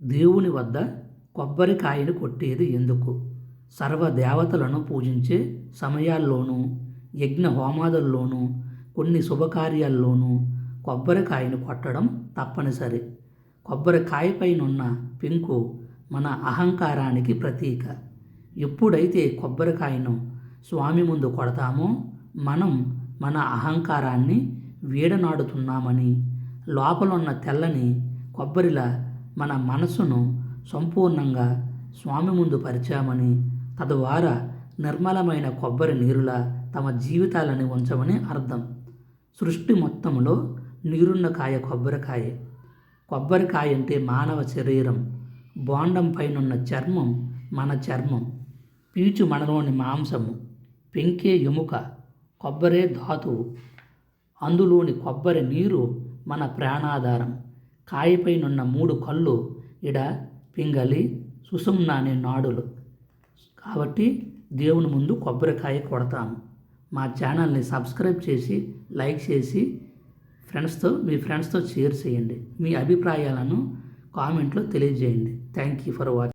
దేవుని వద్ద కొబ్బరికాయను కొట్టేది ఎందుకు? సర్వదేవతలను పూజించే సమయాల్లోనూ, యజ్ఞ హోమాదుల్లోనూ, కొన్ని శుభకార్యాల్లోనూ కొబ్బరికాయను కొట్టడం తప్పనిసరి. కొబ్బరికాయపైనున్న పెంకు మన అహంకారానికి ప్రతీక. ఎప్పుడైతే కొబ్బరికాయను స్వామి ముందు కొడతామో మనం మన అహంకారాన్ని వీడనాడుతున్నామని, లోపలున్న తెల్లని కొబ్బరిలా మన మనసును సంపూర్ణంగా స్వామి ముందు పరిచామని, తద్వారా నిర్మలమైన కొబ్బరి నీరులా తమ జీవితాలని ఉంచమని అర్థం. సృష్టి మొత్తంలో నీరున్న కాయ కొబ్బరికాయే. కొబ్బరికాయ అంటే మానవ శరీరం. బోండం పైనున్న చర్మం మన చర్మం. పీచు మనలోని మాంసము. పెంకే ఎముక. కొబ్బరే ధాతువు. అందులోని కొబ్బరి నీరు మన ప్రాణాధారం. కాయపైనున్న 3 కళ్ళు ఇడ, పింగళి, సుషుమ్న అనే నాడులు. కాబట్టి దేవుని ముందు కొబ్బరికాయ కొడతాము. మా ఛానల్ని సబ్స్క్రైబ్ చేసి, లైక్ చేసి మీ ఫ్రెండ్స్తో షేర్ చేయండి. మీ అభిప్రాయాలను కామెంట్లో తెలియజేయండి. Thank you for watching.